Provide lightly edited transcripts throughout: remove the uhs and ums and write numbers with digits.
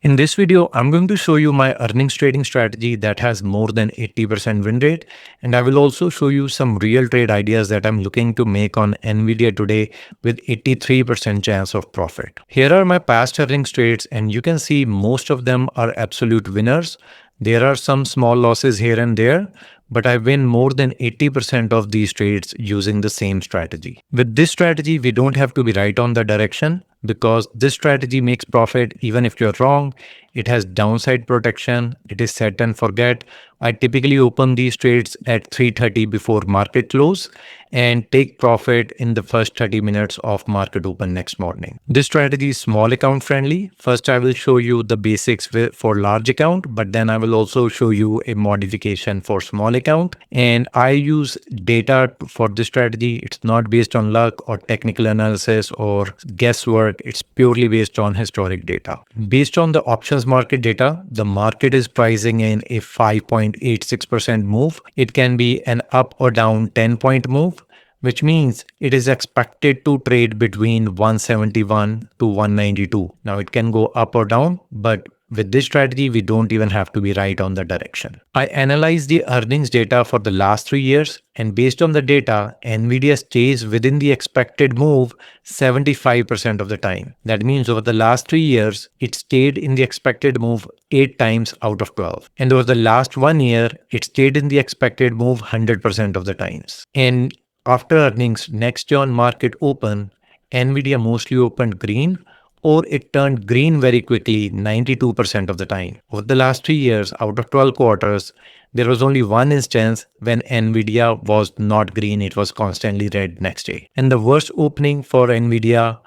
In this video, I'm going to show you my earnings trading strategy that has more than 80% win rate. And I will also show you some real trade ideas that I'm looking to make on NVDA today with 83% chance of profit. Here are my past earnings trades, and you can see most of them are absolute winners. There are some small losses here and there, but I win more than 80% of these trades using the same strategy. With this strategy, we don't have to be right on the direction because this strategy makes profit even if you're wrong. It has downside protection. It is set and forget. I typically open these trades at 3:30 before market close and take profit in the first 30 minutes of market open next morning. This strategy is small account friendly. First, I will show you the basics for large account, but then I will also show you a modification for small account. And I use data for this strategy. It's not based on luck or technical analysis or guesswork. It's purely based on historic data. Based on the options market data, the market is pricing in a 5.86% move. It can be an up or down 10-point move, which means it is expected to trade between 171 to 192. Now it can go up or down, but with this strategy, we don't even have to be right on the direction. I analyze the earnings data for the last 3 years, and based on the data, NVIDIA stays within the expected move 75% of the time. That means over the last 3 years, it stayed in the expected move 8 times out of 12. And over the last 1 year, it stayed in the expected move 100% of the times. And after earnings next day on market open, NVIDIA mostly opened green, or it turned green very quickly 92% of the time. Over the last 3 years, out of 12 quarters, there was only one instance when NVIDIA was not green, it was constantly red next day. And the worst opening for NVIDIA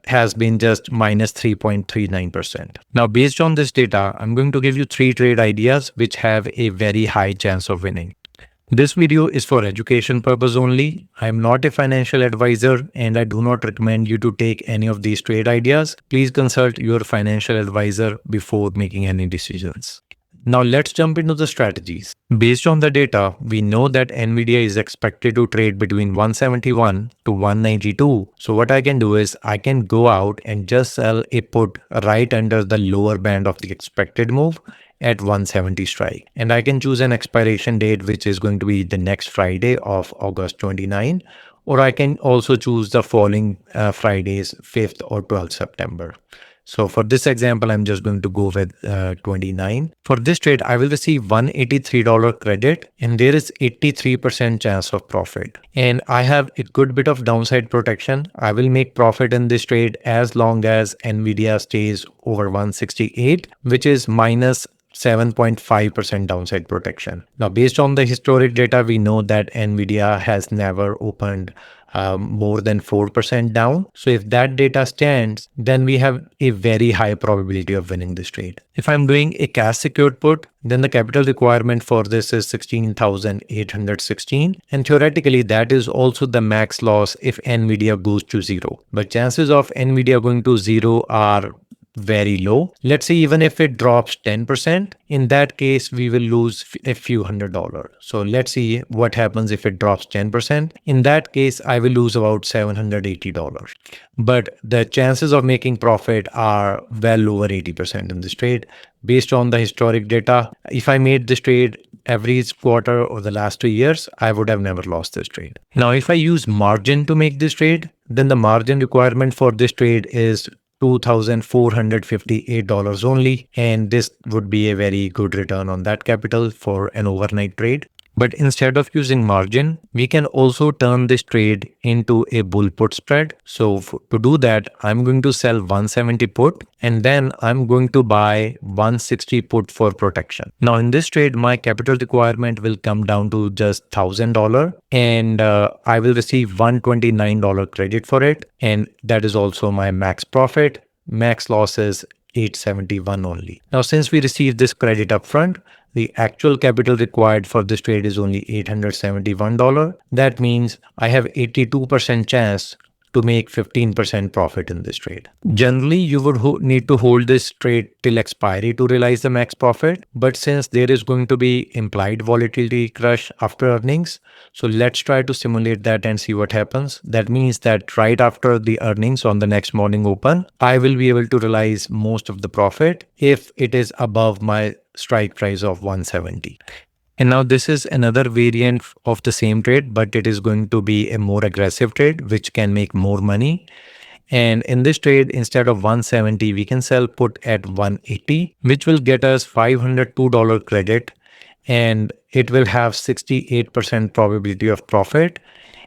has been just minus 3.39%. Now, based on this data, I'm going to give you 3 trade ideas which have a very high chance of winning. This video is for education purpose only. I am not a financial advisor and I do not recommend you to take any of these trade ideas. Please consult your financial advisor before making any decisions. Now let's jump into the strategies. Based on the data, we know that NVIDIA is expected to trade between 171 to 192. So what I can do is I can go out and just sell a put right under the lower band of the expected move at 170 strike. And I can choose an expiration date, which is going to be the next Friday of August 29. Or I can also choose the following Fridays, 5th or 12th September. So for this example, I'm just going to go with 29. For this trade, I will receive $183 credit and there is 83% chance of profit. And I have a good bit of downside protection. I will make profit in this trade as long as NVIDIA stays over 168, which is minus 7.5% downside protection. Now, based on the historic data, we know that NVIDIA has never opened more than 4% down. So if that data stands, then we have a very high probability of winning this trade. If I'm doing a cash secured put, then the capital requirement for this is 16,816. And theoretically, that is also the max loss if NVIDIA goes to zero. But chances of NVIDIA going to zero are very low. Let's say even if it drops 10%, in that case, we will lose a few $100s. So let's see what happens if it drops 10%. In that case, I will lose about $780. But the chances of making profit are well over 80% in this trade. Based on the historic data, if I made this trade every quarter or the last 2 years, I would have never lost this trade. Now, if I use margin to make this trade, then the margin requirement for this trade is $2,458 only, and this would be a very good return on that capital for an overnight trade. But instead of using margin, we can also turn this trade into a bull put spread. So to do that, I'm going to sell 170 put and then I'm going to buy 160 put for protection. Now in this trade, my capital requirement will come down to just $1,000 and I will receive $129 credit for it. And that is also my max profit. Max loss is 871 only. Now, since we received this credit upfront, the actual capital required for this trade is only $871. That means I have 82% chance to make 15% profit in this trade. Generally, you would need to hold this trade till expiry to realize the max profit. But since there is going to be implied volatility crush after earnings, so let's try to simulate that and see what happens. That means that right after the earnings on the next morning open, I will be able to realize most of the profit if it is above my strike price of 170. And now this is another variant of the same trade, but it is going to be a more aggressive trade, which can make more money. And in this trade, instead of 170, we can sell put at 180, which will get us $502 credit. And it will have 68% probability of profit.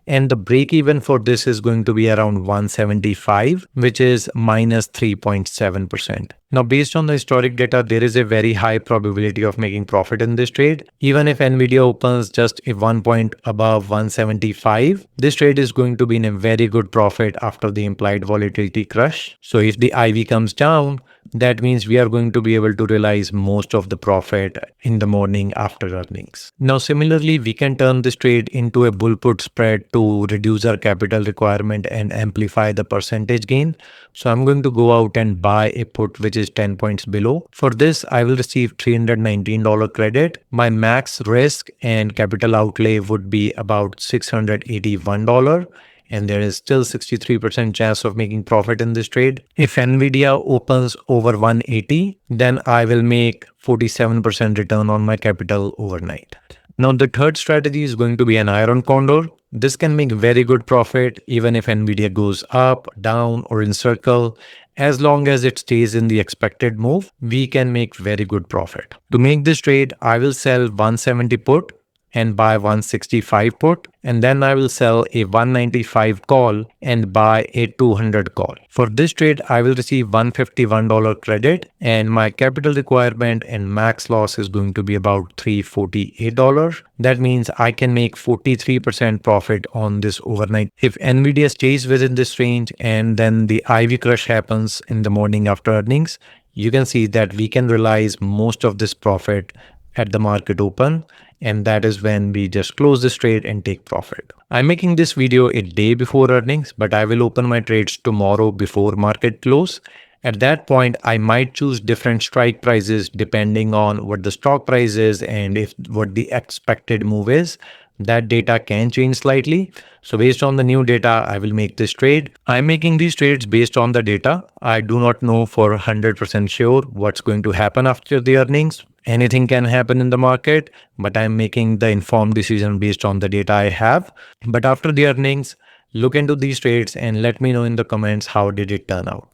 And the break even for this is going to be around 175, which is minus 3.7%. Now, based on the historic data, there is a very high probability of making profit in this trade. Even if NVDA opens just a 1 point above 175, this trade is going to be in a very good profit after the implied volatility crush. So if the IV comes down, that means we are going to be able to realize most of the profit in the morning after earnings. Now, similarly, we can turn this trade into a bull put spread to reduce our capital requirement and amplify the percentage gain. So I'm going to go out and buy a put which is 10 points below. For this, I will receive $319 credit. My max risk and capital outlay would be about $681. And there is still 63% chance of making profit in this trade. If NVIDIA opens over 180, then I will make 47% return on my capital overnight. Now, the third strategy is going to be an iron condor. This can make very good profit even if NVIDIA goes up, down, or in circle. As long as it stays in the expected move, we can make very good profit. To make this trade, I will sell 170 put and buy 165 put, and then I will sell a 195 call and buy a 200 call. For this trade, I will receive $151 credit, and my capital requirement and max loss is going to be about $348. That means I can make 43% profit on this overnight. If NVIDIA stays within this range and then the IV crush happens in the morning after earnings, you can see that we can realize most of this profit at the market open, and that is when we just close this trade and take profit. I'm making this video a day before earnings, but I will open my trades tomorrow before market close. At that point, I might choose different strike prices depending on what the stock price is and if what the expected move is. That data can change slightly. So based on the new data, I will make this trade. I'm making these trades based on the data. I do not know for 100% sure what's going to happen after the earnings. Anything can happen in the market, but I'm making the informed decision based on the data I have. But after the earnings, look into these trades and let me know in the comments how did it turn out.